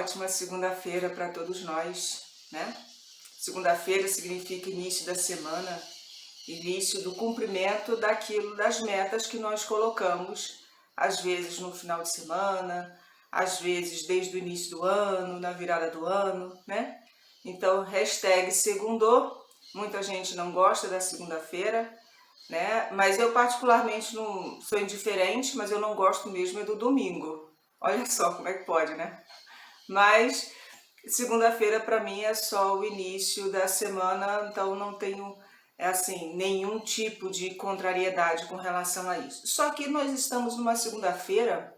ótima segunda-feira para todos nós, né? Segunda-feira significa início da semana, início do cumprimento das metas que nós colocamos, às vezes no final de semana, às vezes desde o início do ano, na virada do ano, né? Então, hashtag segundou, muita gente não gosta da segunda-feira, né? Mas eu particularmente não sou indiferente, mas eu não gosto mesmo é do domingo. Olha só como é que pode, né? Mas segunda-feira para mim é só o início da semana, então não tenho assim nenhum tipo de contrariedade com relação a isso. Só que nós estamos numa segunda-feira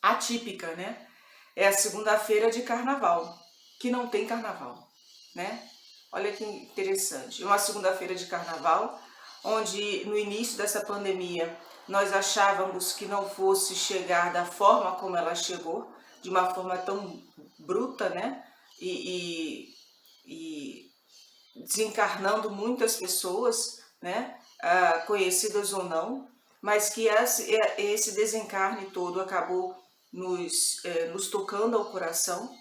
atípica, né? É a segunda-feira de carnaval, que não tem carnaval, né? Olha que interessante. É uma segunda-feira de carnaval, onde no início dessa pandemia nós achávamos que não fosse chegar da forma como ela chegou, de uma forma tão bruta, né? E desencarnando muitas pessoas, né? Conhecidas ou não, mas que esse desencarne todo acabou nos tocando ao coração,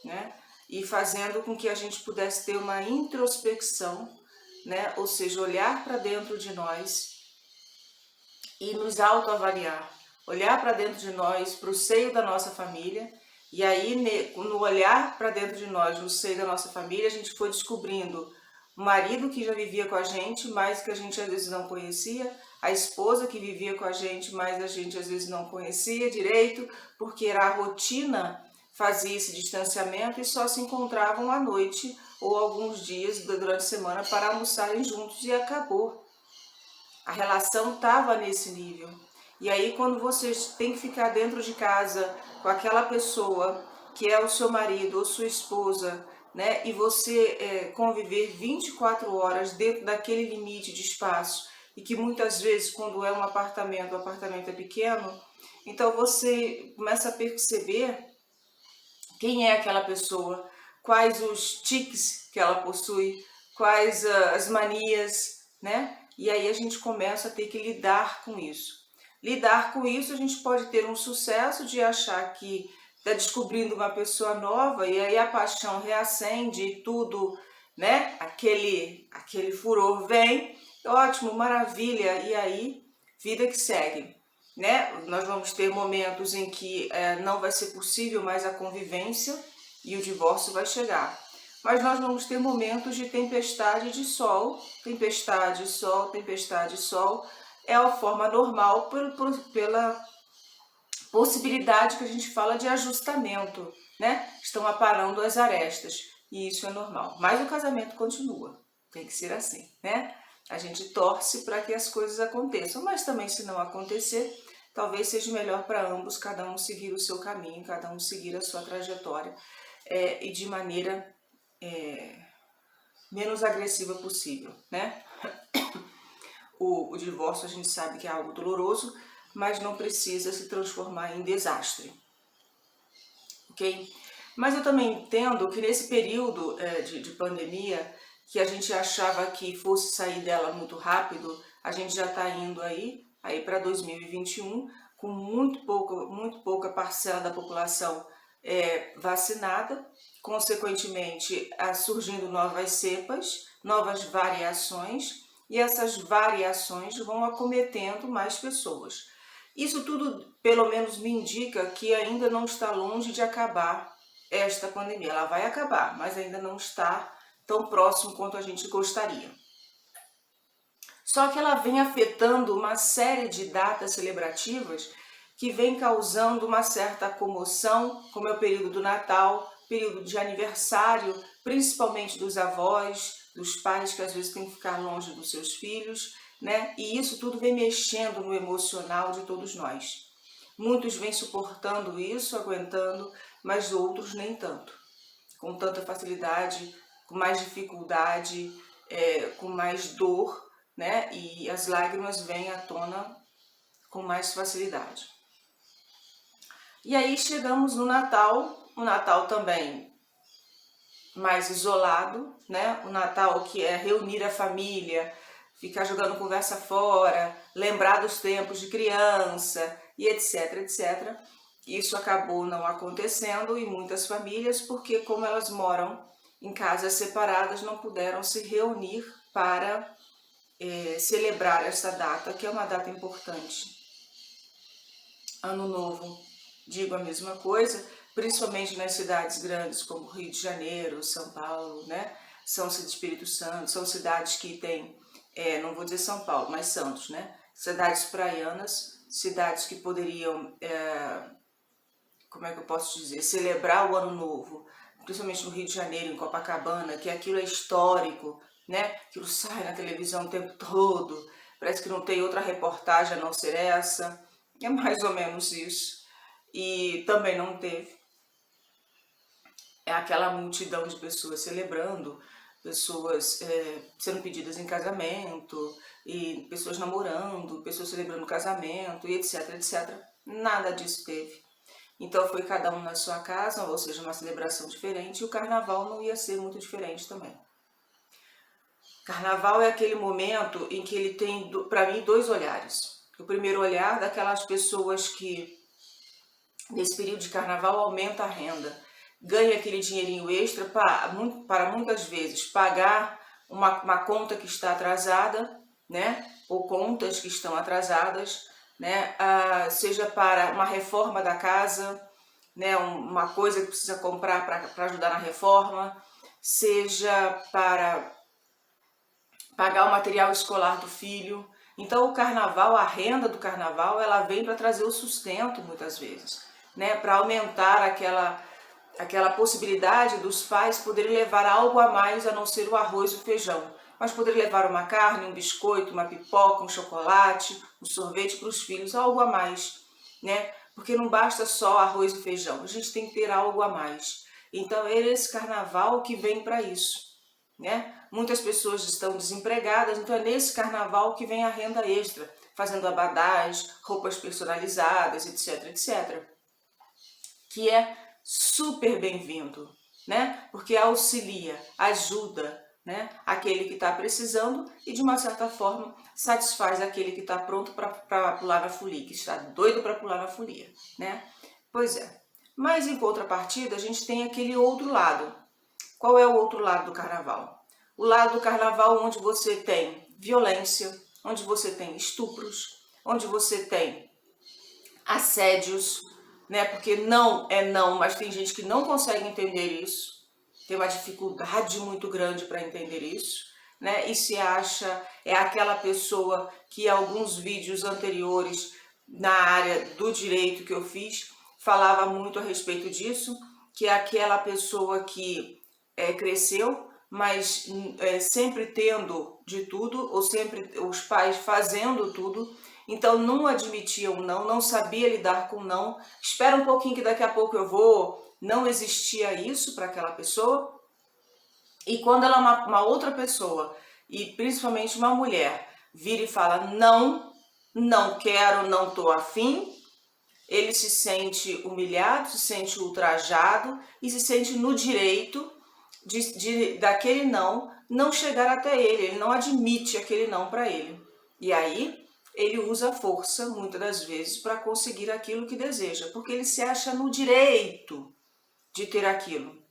né? E fazendo com que a gente pudesse ter uma introspecção, né? Ou seja, olhar para dentro de nós e nos autoavaliar, olhar para dentro de nós, para o seio da nossa família, e aí no olhar para dentro de nós, no seio da nossa família, a gente foi descobrindo o marido que já vivia com a gente, mas que a gente às vezes não conhecia, a esposa que vivia com a gente, mas a gente às vezes não conhecia direito, porque era a rotina fazia esse distanciamento e só se encontravam à noite ou alguns dias durante a semana para almoçarem juntos e acabou. A relação estava nesse nível. E aí quando você tem que ficar dentro de casa com aquela pessoa que é o seu marido ou sua esposa, né, e você conviver 24 horas dentro daquele limite de espaço, e que muitas vezes quando é um apartamento, o apartamento é pequeno, então você começa a perceber quem é aquela pessoa, quais os tiques que ela possui, quais as manias, né? E aí a gente começa a ter que lidar com isso. Lidar com isso, a gente pode ter um sucesso de achar que está descobrindo uma pessoa nova e aí a paixão reacende e tudo, né? Aquele furor vem, ótimo, maravilha, e aí vida que segue. Né? Nós vamos ter momentos em que não vai ser possível mais a convivência e o divórcio vai chegar. Mas nós vamos ter momentos de tempestade de sol, tempestade, sol, tempestade, sol. É a forma normal pela possibilidade que a gente fala de ajustamento, né? Estão aparando as arestas e isso é normal. Mas o casamento continua, tem que ser assim, né? A gente torce para que as coisas aconteçam, mas também se não acontecer, talvez seja melhor para ambos, cada um seguir o seu caminho, cada um seguir a sua trajetória e de maneira menos agressiva possível, né? O divórcio a gente sabe que é algo doloroso, mas não precisa se transformar em desastre, ok? Mas eu também entendo que nesse período de pandemia, que a gente achava que fosse sair dela muito rápido, a gente já está indo aí para 2021, com muito pouca parcela da população vacinada, consequentemente surgindo novas cepas, novas variações, e essas variações vão acometendo mais pessoas. Isso tudo, pelo menos, me indica que ainda não está longe de acabar esta pandemia. Ela vai acabar, mas ainda não está tão próximo quanto a gente gostaria. Só que ela vem afetando uma série de datas celebrativas que vem causando uma certa comoção, como é o período do Natal, período de aniversário, principalmente dos avós, dos pais que às vezes têm que ficar longe dos seus filhos, né? E isso tudo vem mexendo no emocional de todos nós. Muitos vêm suportando isso, aguentando, mas outros nem tanto. Com tanta facilidade, com mais dificuldade, com mais dor, né? E as lágrimas vêm à tona com mais facilidade. E aí chegamos no Natal, o Natal também mais isolado, né? O Natal que é reunir a família, ficar jogando conversa fora, lembrar dos tempos de criança e etc, etc. Isso acabou não acontecendo em muitas famílias, porque como elas moram em casas separadas, não puderam se reunir para celebrar esta data, que é uma data importante. Ano Novo, digo a mesma coisa, principalmente nas cidades grandes como Rio de Janeiro, São Paulo, né? São Espírito Santo, são cidades que têm, não vou dizer São Paulo, mas Santos, né? Cidades praianas, cidades que poderiam, como é que eu posso dizer, celebrar o Ano Novo, principalmente no Rio de Janeiro, em Copacabana, que aquilo é histórico, né? Aquilo sai na televisão o tempo todo, parece que não tem outra reportagem a não ser essa. É mais ou menos isso. E também não teve. É aquela multidão de pessoas celebrando, pessoas sendo pedidas em casamento, e pessoas namorando, pessoas celebrando casamento, e etc, etc. Nada disso teve. Então foi cada um na sua casa, ou seja, uma celebração diferente, e o carnaval não ia ser muito diferente também. Carnaval é aquele momento em que ele tem, para mim, dois olhares. O primeiro olhar daquelas pessoas que, nesse período de carnaval, aumenta a renda, ganha aquele dinheirinho extra para muitas vezes pagar uma conta que está atrasada, né? Ou contas que estão atrasadas, né? Seja para uma reforma da casa, né? Uma coisa que precisa comprar para ajudar na reforma, seja para pagar o material escolar do filho. Então o carnaval, a renda do carnaval, ela vem para trazer o sustento muitas vezes, né? Para aumentar aquela possibilidade dos pais poderem levar algo a mais a não ser o arroz e o feijão, mas poder levar uma carne, um biscoito, uma pipoca, um chocolate, um sorvete para os filhos, algo a mais, né? Porque não basta só arroz e feijão, a gente tem que ter algo a mais. Então é esse carnaval que vem para isso, né? Muitas pessoas estão desempregadas, então é nesse carnaval que vem a renda extra, fazendo abadás, roupas personalizadas, etc, etc. Que é super bem-vindo, né? Porque auxilia, ajuda, né? Aquele que está precisando e de uma certa forma satisfaz aquele que está pronto para pular na folia, que está doido para pular na folia, né? Pois é. Mas em contrapartida a gente tem aquele outro lado. Qual é o outro lado do carnaval? O lado do carnaval onde você tem violência, onde você tem estupros, onde você tem assédios, né? Porque não é não, mas tem gente que não consegue entender isso, tem uma dificuldade muito grande para entender isso, né? E se acha, é aquela pessoa que alguns vídeos anteriores na área do direito que eu fiz, falava muito a respeito disso, que é aquela pessoa que cresceu, mas sempre tendo de tudo, ou sempre os pais fazendo tudo, então não admitia o não, não sabia lidar com o não, espera um pouquinho que daqui a pouco eu vou, não existia isso para aquela pessoa. E quando ela é uma outra pessoa, e principalmente uma mulher, vira e fala não, não quero, não estou afim, ele se sente humilhado, se sente ultrajado e se sente no direito daquele não chegar até ele não admite aquele não para ele. E aí ele usa a força, muitas das vezes, para conseguir aquilo que deseja, porque ele se acha no direito de ter aquilo.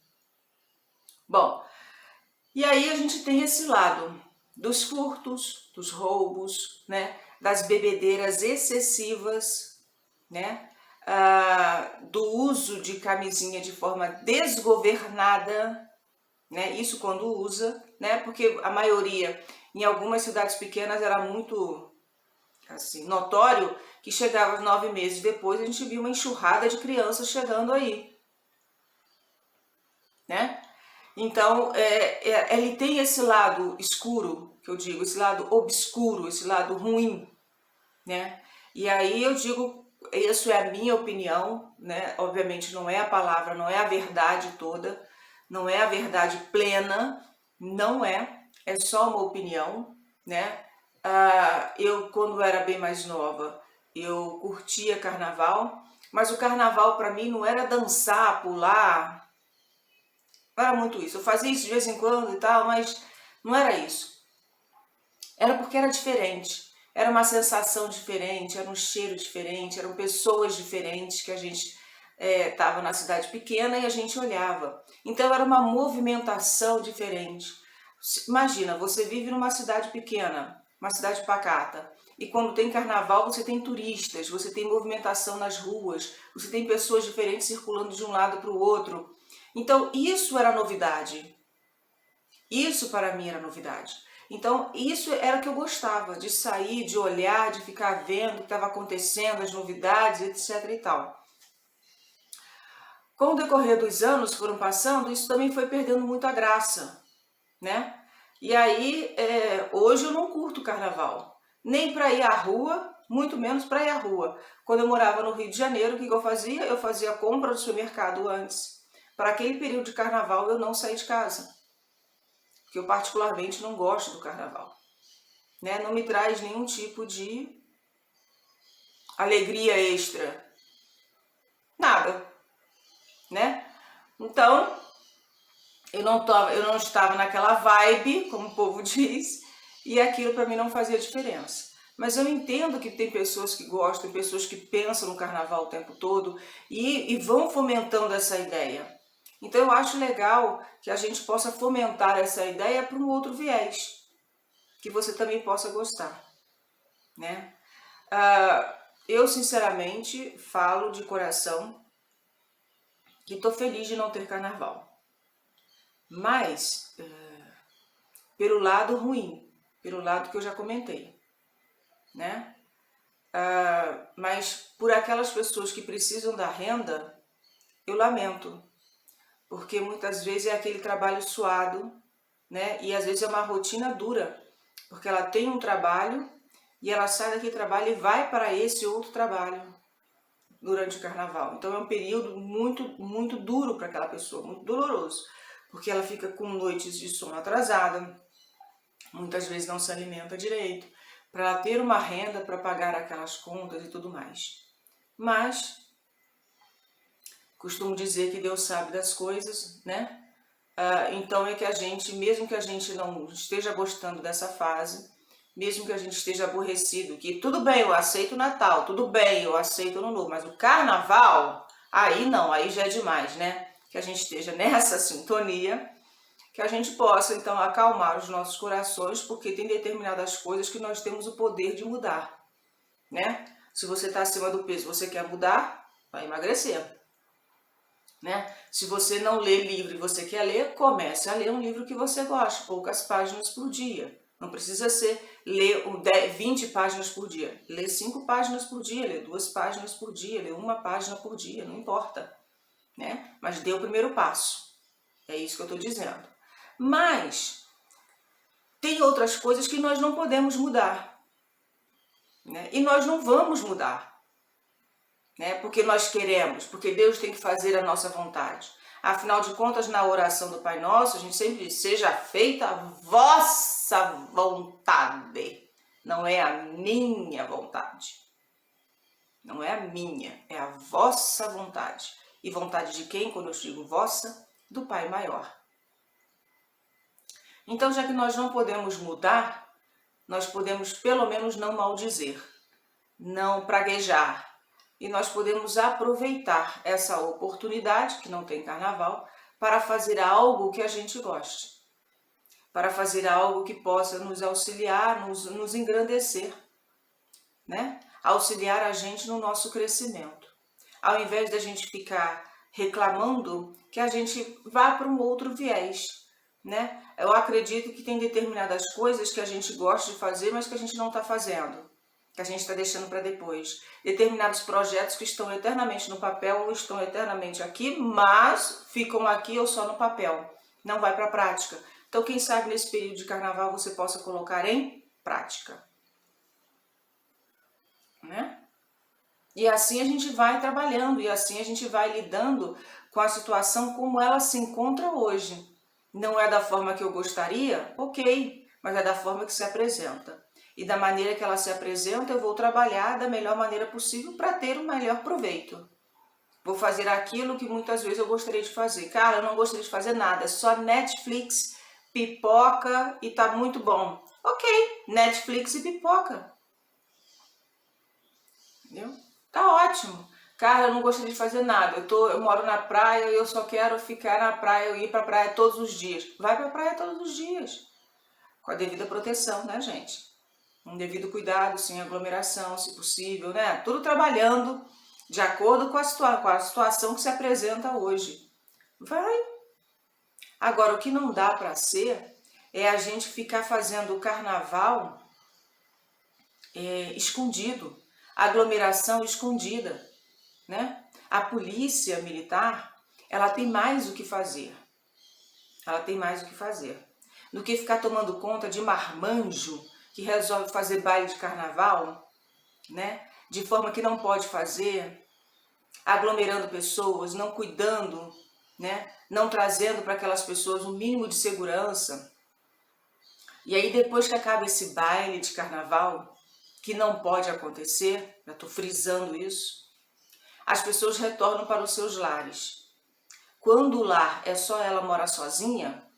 Bom, e aí a gente tem esse lado dos furtos, dos roubos, né, das bebedeiras excessivas, né, do uso de camisinha de forma desgovernada, né? Isso quando usa, né? Porque a maioria, em algumas cidades pequenas, era muito assim, notório que chegava 9 meses depois a gente via uma enxurrada de crianças chegando aí, né? Então, ele tem esse lado escuro, que eu digo, esse lado obscuro, esse lado ruim, né? E aí eu digo, isso é a minha opinião, né? Obviamente não é a palavra, não é a verdade toda, não é a verdade plena, não é só uma opinião, né? Eu, quando era bem mais nova, eu curtia carnaval, mas o carnaval para mim não era dançar, pular, não era muito isso. Eu fazia isso de vez em quando e tal, mas não era isso. Era porque era diferente, era uma sensação diferente, era um cheiro diferente, eram pessoas diferentes que a gente estava na cidade pequena e a gente olhava. Então era uma movimentação diferente. Imagina, você vive numa cidade pequena, uma cidade pacata, e quando tem carnaval você tem turistas, você tem movimentação nas ruas, você tem pessoas diferentes circulando de um lado para o outro. Então isso era novidade. Isso para mim era novidade. Então isso era o que eu gostava, de sair, de olhar, de ficar vendo o que estava acontecendo, as novidades, etc e tal. Com o decorrer dos anos foram passando, isso também foi perdendo muito a graça, né? E aí, hoje eu não curto carnaval, nem para ir à rua, muito menos para ir à rua. Quando eu morava no Rio de Janeiro, o que eu fazia? Eu fazia compra no supermercado antes. Para aquele período de carnaval eu não saí de casa, porque eu particularmente não gosto do carnaval, né? Não me traz nenhum tipo de alegria extra, nada, né? Então, eu não estava naquela vibe, como o povo diz, e aquilo para mim não fazia diferença. Mas eu entendo que tem pessoas que gostam, pessoas que pensam no carnaval o tempo todo e vão fomentando essa ideia. Então eu acho legal que a gente possa fomentar essa ideia para um outro viés, que você também possa gostar, né? Eu sinceramente falo de coração que estou feliz de não ter carnaval. Mas, pelo lado ruim, pelo lado que eu já comentei, né? Mas por aquelas pessoas que precisam da renda, eu lamento, porque muitas vezes é aquele trabalho suado, né? E às vezes é uma rotina dura, porque ela tem um trabalho e ela sai daquele trabalho e vai para esse outro trabalho durante o carnaval. Então é um período muito, muito duro para aquela pessoa, muito doloroso, porque ela fica com noites de sono atrasada, muitas vezes não se alimenta direito, para ela ter uma renda para pagar aquelas contas e tudo mais. Mas, costumo dizer que Deus sabe das coisas, né? Então é que a gente, mesmo que a gente não esteja gostando dessa fase, mesmo que a gente esteja aborrecido, que tudo bem, eu aceito o Natal, tudo bem, eu aceito o Ano Novo, mas o Carnaval, aí não, aí já é demais, né? Que a gente esteja nessa sintonia, que a gente possa então acalmar os nossos corações, porque tem determinadas coisas que nós temos o poder de mudar, né? Se você está acima do peso, você quer mudar, vai emagrecer, né? Se você não lê livro e você quer ler, comece a ler um livro que você gosta, poucas páginas por dia. Não precisa ser ler 20 páginas por dia. Lê 5 páginas por dia, lê 2 páginas por dia, lê 1 página por dia, não importa, né? Mas dê o primeiro passo. É isso que eu estou dizendo. Mas tem outras coisas que nós não podemos mudar, né? E nós não vamos mudar, né? Porque nós queremos, porque Deus tem que fazer a nossa vontade. Afinal de contas, na oração do Pai Nosso, a gente sempre diz, seja feita a vossa vontade, não é a minha vontade. Não é a minha, é a vossa vontade. E vontade de quem, quando eu digo vossa? Do Pai Maior. Então, já que nós não podemos mudar, nós podemos pelo menos não maldizer, não praguejar. E nós podemos aproveitar essa oportunidade, que não tem carnaval, para fazer algo que a gente goste. Para fazer algo que possa nos auxiliar, nos engrandecer, né? Auxiliar a gente no nosso crescimento. Ao invés da gente ficar reclamando, que a gente vá para um outro viés, né? Eu acredito que tem determinadas coisas que a gente gosta de fazer, mas que a gente não está fazendo, que a gente está deixando para depois. Determinados projetos que estão eternamente no papel ou estão eternamente aqui, mas ficam aqui ou só no papel, não vai para a prática. Então, quem sabe nesse período de carnaval você possa colocar em prática, né? E assim a gente vai trabalhando, e assim a gente vai lidando com a situação como ela se encontra hoje. Não é da forma que eu gostaria? Ok, mas é da forma que se apresenta. E da maneira que ela se apresenta, eu vou trabalhar da melhor maneira possível para ter o melhor proveito. Vou fazer aquilo que muitas vezes eu gostaria de fazer. Cara, eu não gostaria de fazer nada, é só Netflix, pipoca e tá muito bom. Ok, Netflix e pipoca. Entendeu? Tá ótimo. Cara, eu não gostaria de fazer nada. Eu moro na praia e eu só quero ficar na praia, eu ir pra praia todos os dias. Vai pra praia todos os dias. Com a devida proteção, né, gente? Um devido cuidado, sem aglomeração, se possível, né? Tudo trabalhando de acordo com a situação que se apresenta hoje. Vai. Agora, o que não dá para ser é a gente ficar fazendo o carnaval escondido, aglomeração escondida, né? A polícia militar, ela tem mais o que fazer. Ela tem mais o que fazer do que ficar tomando conta de marmanjo que resolve fazer baile de carnaval, né? De forma que não pode fazer, aglomerando pessoas, não cuidando, né? Não trazendo para aquelas pessoas um mínimo de segurança. E aí depois que acaba esse baile de carnaval, que não pode acontecer, já estou frisando isso, as pessoas retornam para os seus lares. Quando o lar é só ela morar sozinha,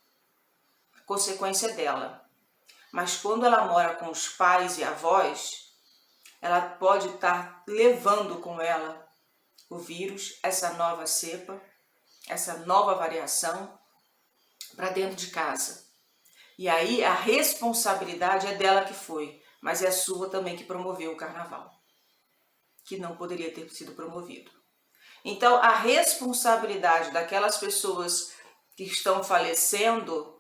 consequência dela. Mas quando ela mora com os pais e avós, ela pode estar levando com ela o vírus, essa nova cepa, essa nova variação, para dentro de casa. E aí a responsabilidade é dela que foi, mas é sua também que promoveu o carnaval, que não poderia ter sido promovido. Então a responsabilidade daquelas pessoas que estão falecendo,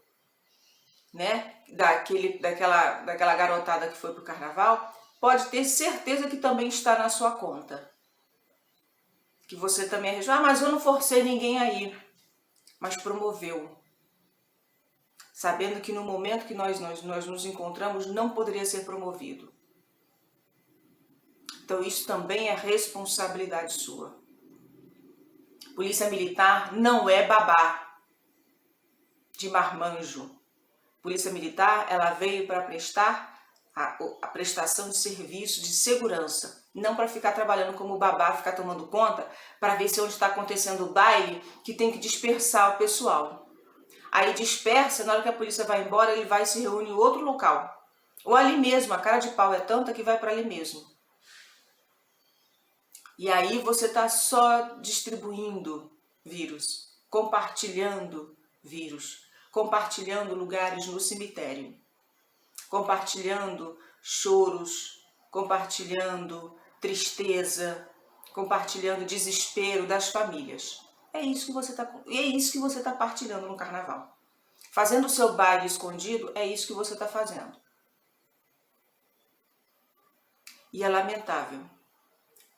né, daquela garotada que foi pro carnaval, pode ter certeza que também está na sua conta. Que você também é, mas eu não forcei ninguém a ir, mas promoveu. Sabendo que no momento que nós nos encontramos, não poderia ser promovido. Então isso também é responsabilidade sua. Polícia Militar não é babá de marmanjo. Polícia Militar, ela veio para prestar a prestação de serviço de segurança, não para ficar trabalhando como babá, ficar tomando conta, para ver se onde está acontecendo o baile, que tem que dispersar o pessoal. Aí dispersa, na hora que a polícia vai embora, ele vai e se reúne em outro local. Ou ali mesmo, a cara de pau é tanta que vai para ali mesmo. E aí você está só distribuindo vírus, compartilhando vírus, compartilhando lugares no cemitério, compartilhando choros, compartilhando tristeza, compartilhando desespero das famílias. É isso que você está partilhando no carnaval. Fazendo o seu baile escondido, é isso que você está fazendo. E é lamentável,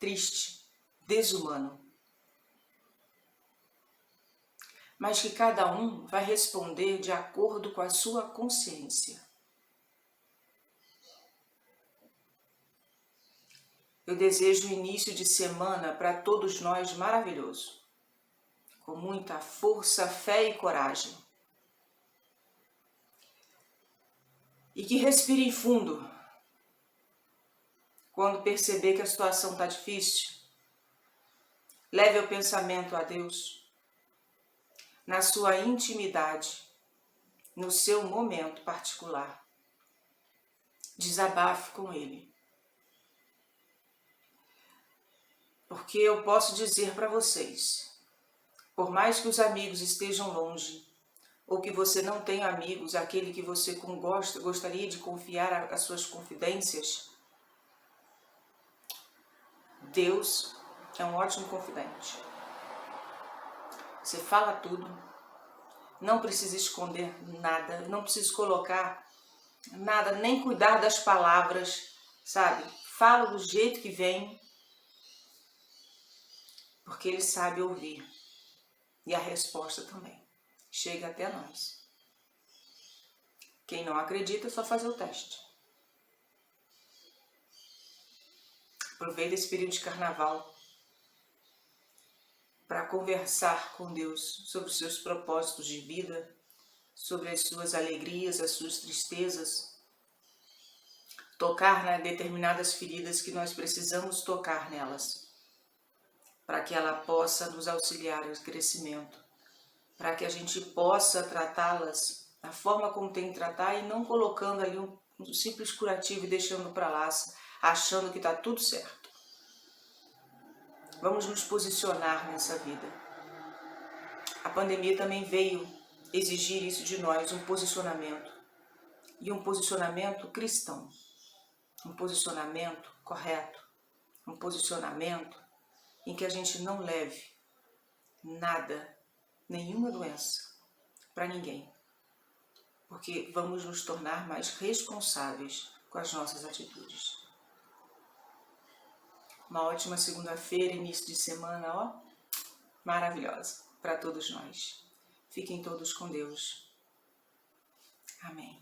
triste, desumano. Mas que cada um vai responder de acordo com a sua consciência. Eu desejo o início de semana para todos nós maravilhoso, com muita força, fé e coragem. E que respirem fundo quando perceber que a situação está difícil. Leve o pensamento a Deus, na sua intimidade, no seu momento particular. Desabafe com Ele. Porque eu posso dizer para vocês, por mais que os amigos estejam longe, ou que você não tenha amigos, aquele que você gostaria de confiar as suas confidências, Deus é um ótimo confidente. Você fala tudo, não precisa esconder nada, não precisa colocar nada, nem cuidar das palavras, sabe? Fala do jeito que vem, porque Ele sabe ouvir. E a resposta também chega até nós. Quem não acredita é só fazer o teste. Aproveita esse período de carnaval para conversar com Deus sobre os seus propósitos de vida, sobre as suas alegrias, as suas tristezas, tocar em determinadas feridas que nós precisamos tocar nelas, para que ela possa nos auxiliar no crescimento, para que a gente possa tratá-las da forma como tem que tratar e não colocando ali um simples curativo e deixando para lá, achando que está tudo certo. Vamos nos posicionar nessa vida. A pandemia também veio exigir isso de nós, um posicionamento. E um posicionamento cristão. Um posicionamento correto. Um posicionamento em que a gente não leve nada, nenhuma doença, para ninguém. Porque vamos nos tornar mais responsáveis com as nossas atitudes. Uma ótima segunda-feira, início de semana, ó, maravilhosa para todos nós. Fiquem todos com Deus. Amém.